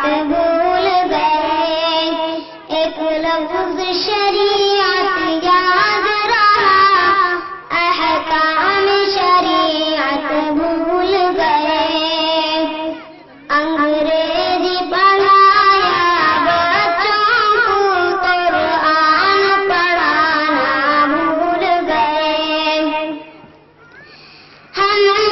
بھول گئے، ایک لفظ شریعت یاد رہا، احکام شریعت بھول گئے، انگریزی پڑھایا بچوں کو، قرآن پڑھانا بھول گئے، ہم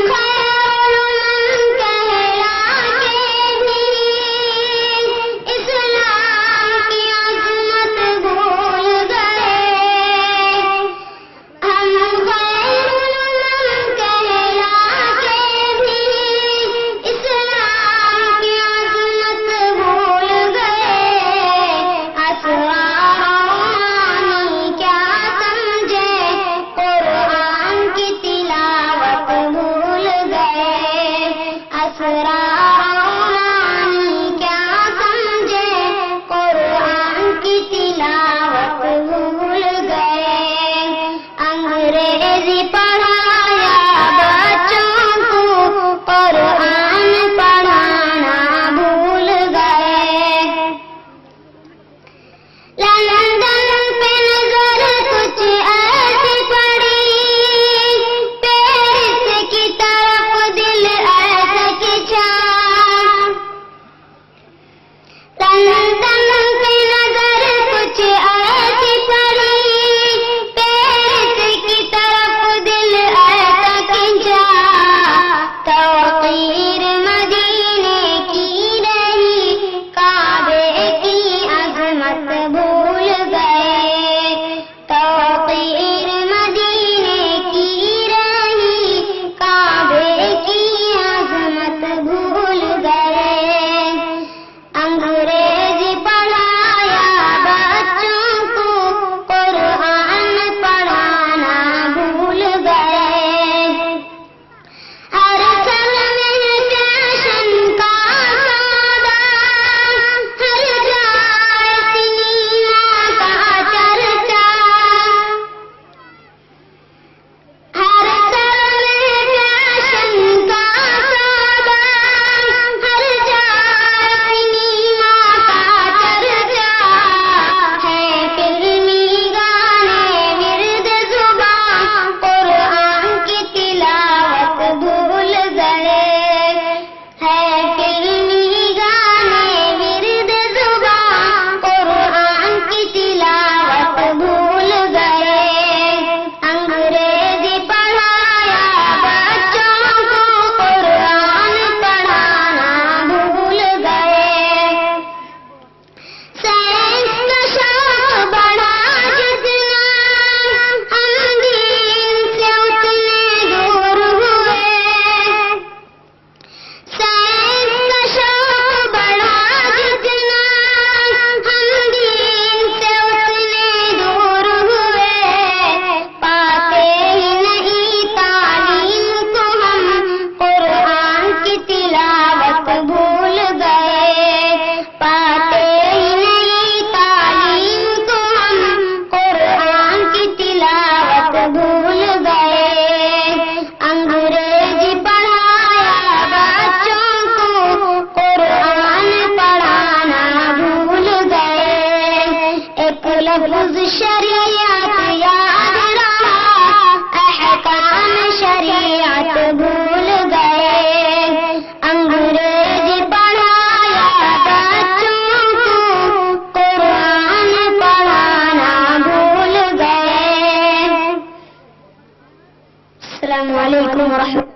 السلام علیکم ورحمۃ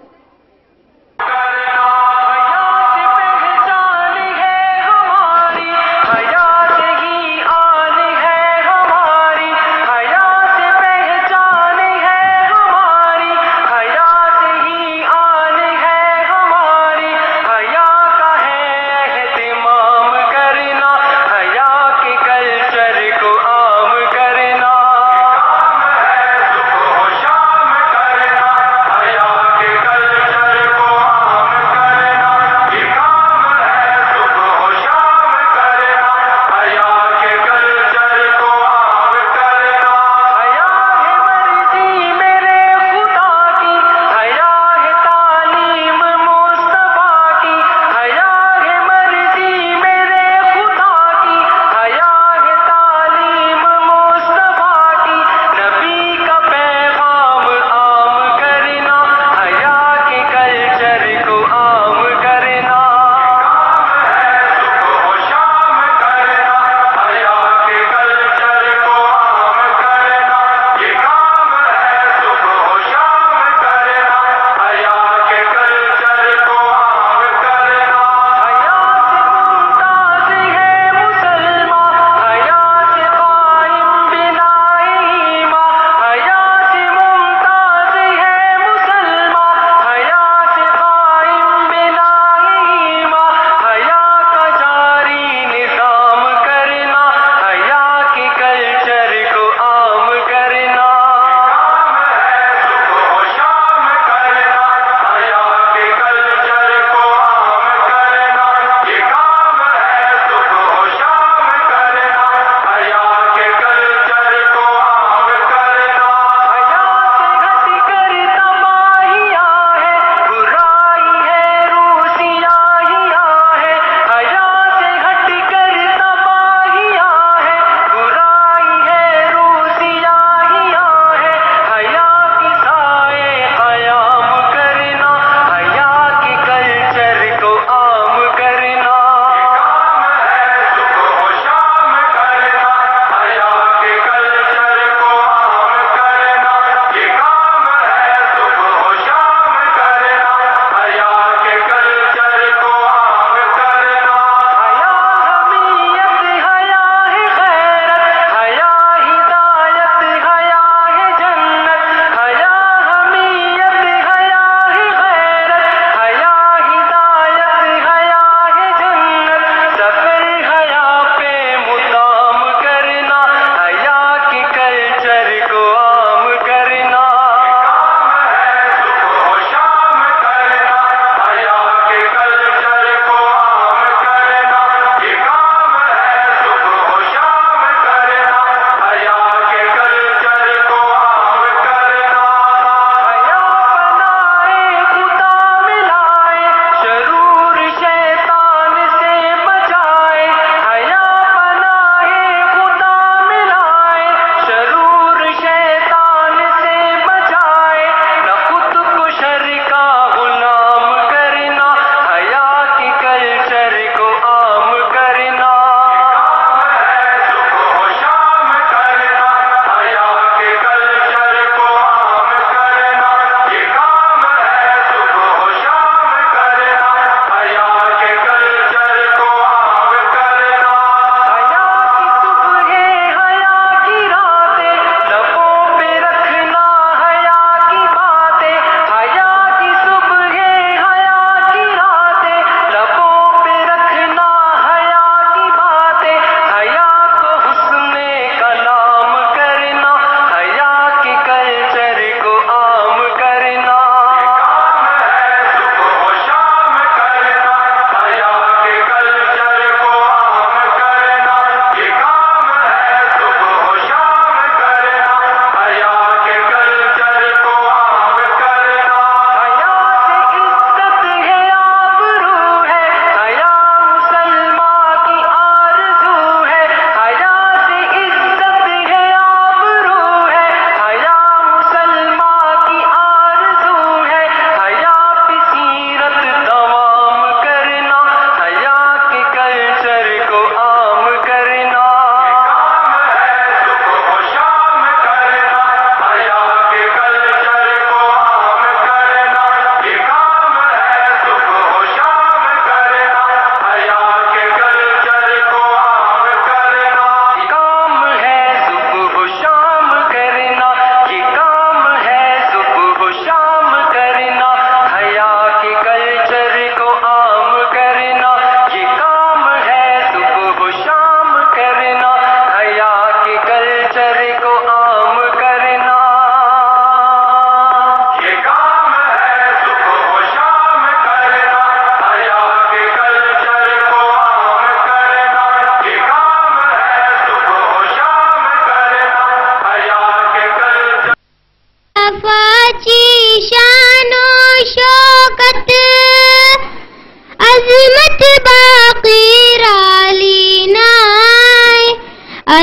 اللہ۔ کے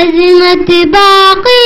عظمت باقی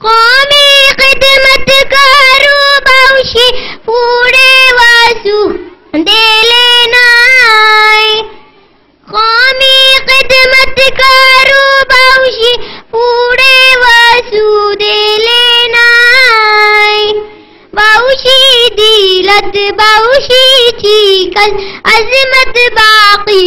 قومی خدمت کارو باوشی پوڑے واسو دیلے نائے قومی خدمت کارو باوشی پوڑے واسو دیلے نائے باوشی دیلت باوشی چیکل عظمت باقی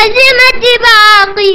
عظمت باقی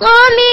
قومی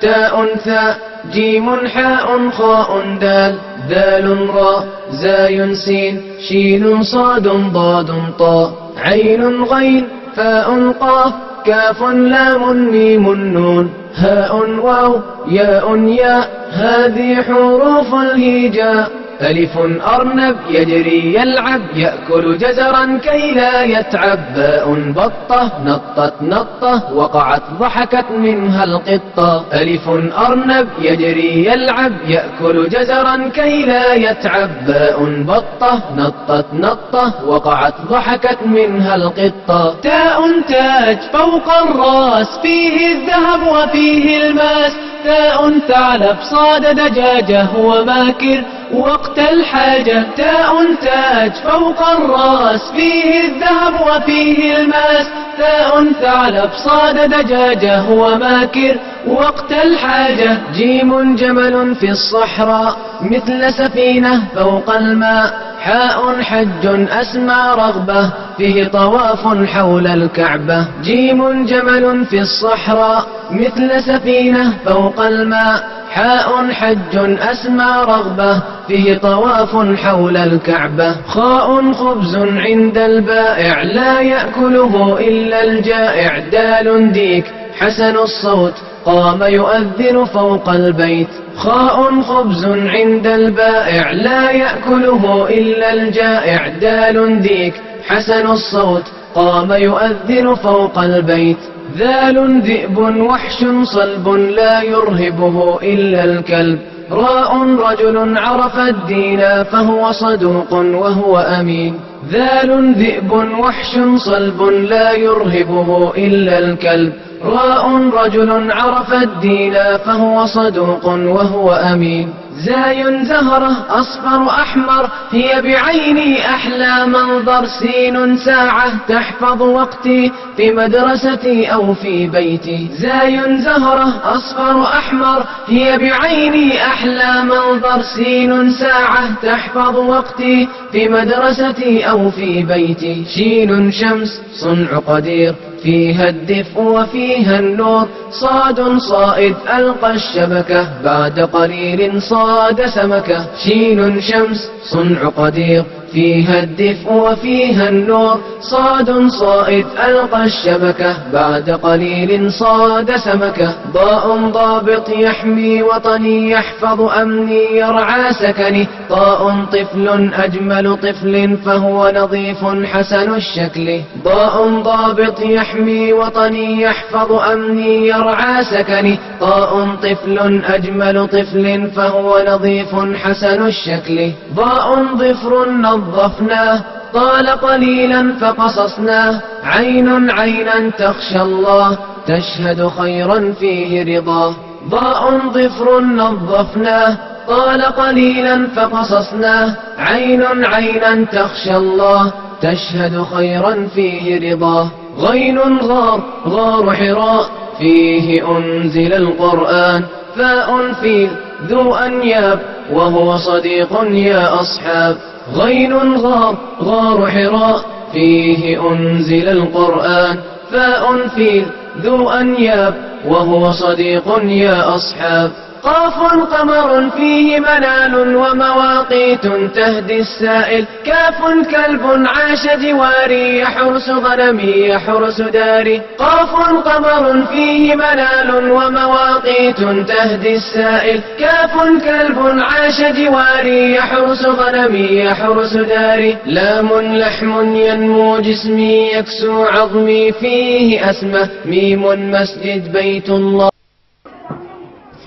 تاء ثاء جيم حاء خاء دال ذال راء زاي سين شين صاد ضاد طاء عين غين فاء قاف كاف لام ميم نون هاء واو ياء ياء هذه حروف الهجاء. ألف أرنب يجري يلعب يأكل جزرا كي لا يتعب. باء بطة نطت نطة وقعت ضحكت منها القطة. ألف أرنب يجري يلعب يأكل جزرا كي لا يتعب. باء بطة نطت نطة وقعت ضحكت منها القطة. تاء تاج فوق الراس فيه الذهب وفيه الماس. تاء ثعلب صاد دجاجة هو ماكر وقت الحاجة. تاء تاج فوق الراس فيه الذهب وفيه الماس. تاء ثعلب صاد دجاجة هو ماكر وقت الحاجة. جيم جمل في الصحراء مثل سفينة فوق الماء. حاء حج أسمى رغبة فيه طواف حول الكعبة. جيم جمل في الصحراء مثل سفينة فوق الماء. حاء حج أسمى رغبة فيه طواف حول الكعبة. خاء خبز عند البائع لا يأكله إلا الجائع. دال ديك حسن الصوت قام يؤذن فوق البيت. خاء خبز عند البائع لا يأكله إلا الجائع. دال ديك حسن الصوت قام يؤذن فوق البيت. ذال ذئب وحش صلب لا يرهبه إلا الكلب. راء رجل عرف الدين فهو صدوق وهو أمين. ذال ذئب وحش صلب لا يرهبه إلا الكلب. راء رجل عرف الدين فهو صدوق وهو أمين. زاي زهرة أصفر أحمر هي بعيني أحلى منظر. سين ساعة تحفظ وقتي في مدرستي أو في بيتي. زاي زهرة أصفر أحمر هي بعيني أحلى منظر. سين ساعة تحفظ وقتي في مدرستي أو في بيتي. شين شمس صنع قدير فيها الدفء وفيها النور. صاد صائد ألقى الشبكة بعد قليل صاد سمكة. شين شمس صنع قدير فيها الدفء وفيها النور. صاد صائد ألقى الشبكة بعد قليل صاد سمكة. ضاء ضابط يحمي وطني يحفظ أمني يرعى سكني. طاء طفل أجمل طفل فهو نظيف حسن الشكل. ضاء ضابط يحمي وطني يحفظ أمني يرعى سكني. طاء طفل أجمل طفل فهو نظيف حسن الشكل. ضاء ظفر نظفناه طال قليلا فقصصناه. عين عينا تخشى الله تشهد خيرا فيه رضاه. ضاء ظفر نظفناه طال قليلا فقصصناه. عين عينا تخشى الله تشهد خيرا فيه رضاه. غين غار غار حراء فيه أنزل القرآن. فاء فيل ذو أنياب وهو صديق يا أصحاب. غين غار غار حراء فيه أنزل القرآن. فاء فيل ذو أنياب وهو صديق يا أصحاب. قاف قمر فيه منال ومواقيت تهدي السائل. كاف كلب عاش جواري يحرس غنمي يحرس داري. قاف قمر فيه منال ومواقيت تهدي السائل. كاف كلب عاش جواري يحرس غنمي يحرس داري. لام لحم ينمو جسمي يكسو عظمي فيه أسمى. ميم مسجد بيت الله.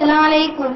السلام عليكم.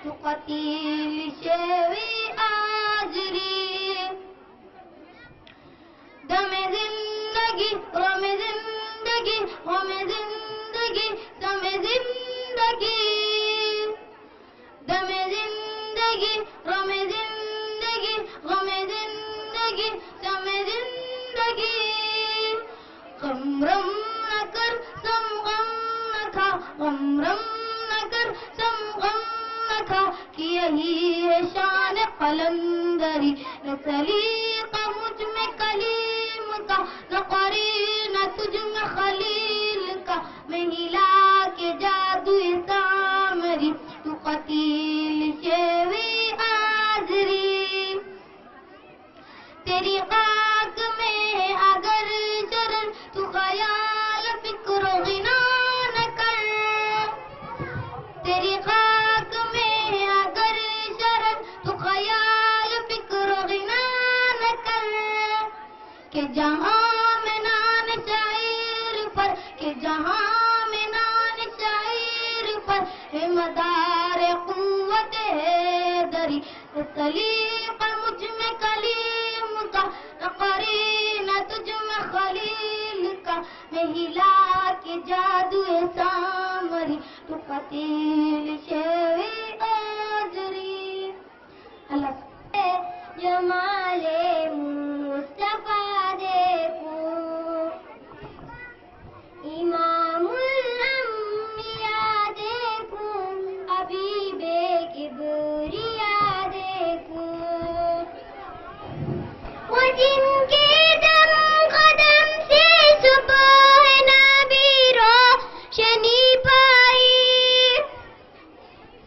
تقتيل شوي آجري دم زندگی غم زندگی غم زندگی دم زندگی دم زندگی غم زندگی غم زندگی دم زندگی غم رم نہ کر سم غم نہ کھا غم رم نہ کر سم غم نہ کھا کہ یہی ہے شان قلندری نہ سلیقہ مجھ میں کلیم کا نہ قرینہ تجھ میں خلیل کا میں ہلا کے جادو سامری تو قتیل شیوی آزری تیری خاک میں اگر شرن تو خیال فکر و غنا نہ کر تیری خاک میں اگر شرن تو خیال فکر و غنا نہ کر کہ جہاں میں نان شاعر پر کہ جہاں میں نان شاعر پر ہے مدار قوت حیدری سلیقہ مجھ میں کلیم کا نہ قرینہ تجھ میں خلیل کا میں ہلا کے جادو سامری تو قتیل شیوی آجری اللہ جمال مصطفیٰ دیکھو امام الانبیاء دیکھو حبیب کبریا دیکھو وہ جن کے دم قدم سے صبح نبی روشنی پائی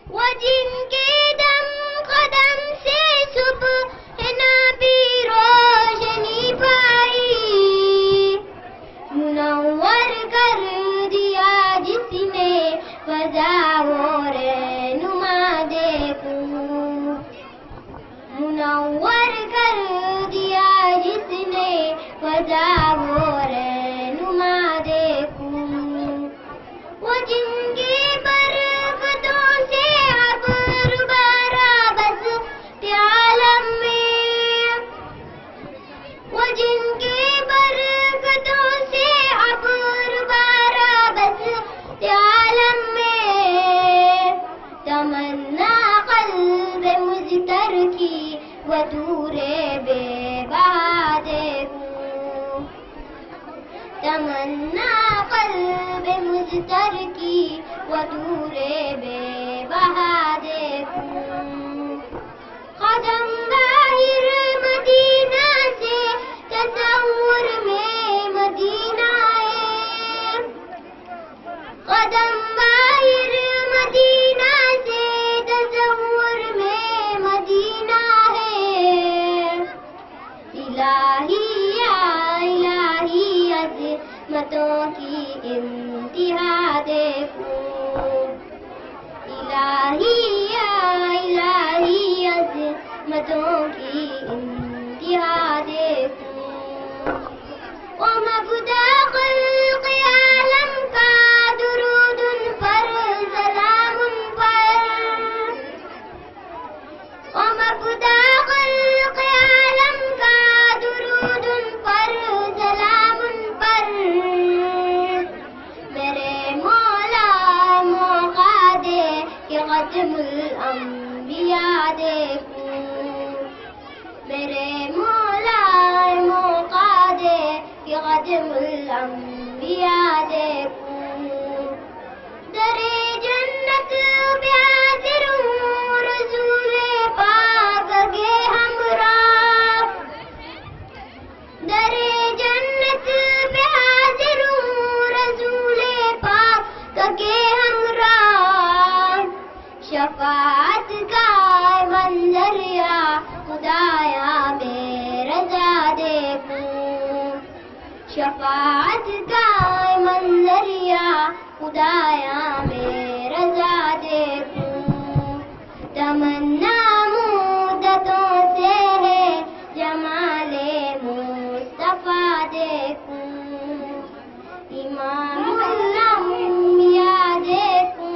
وہ جن کے دم قدم سے صبح نبی روشنی پائی منور کر دیا جس نے فضا و رہنما دیکھو منور کر دیا جس نے فضا و رہنما دیکھو وہ جن کی برکتوں سے ابر بارہ بستے عالم میں وہ جن کی برکتوں سے ابر بارہ بستے عالم میں تمنا قلب مجتر کی وہ دور بے بہا دیکھو تمنا قلب مجتر کی وہ دور بے بہا دیکھو قدم باہر مدینہ سے تصور میں مدینہ ہے قدم باہر مدینہ سے تصور میں مدینہ ہے الہی یا الہی عظمتوں کی انتہا دیکھو الہی یا الہی عظمتوں کی انتہا دیکھو ومبدأ خلق عالم کا درود پر سلام پر ومبدأ خلق عالم کا درود پر سلام پر میرے مولا موقع دے کہ ختم الانبیاء دیکھو میرے مولا موقع دے کہ ختم الانبیاء دیکھو در جنت پہ حاضر ہوں رسول پاک کے ہمراہ در جنت پہ حاضر ہوں رسول پاک کے ہمراہ شفاعت کا منظر یا خدایا بے رضا دیکھو شفاعت کا منظر یا خدایا بے رضا دیکھو تمنا مدتوں سے ہے جمال مصطفیٰ دیکھو امام الانبیاء دیکھو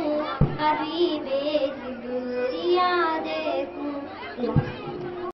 حبیب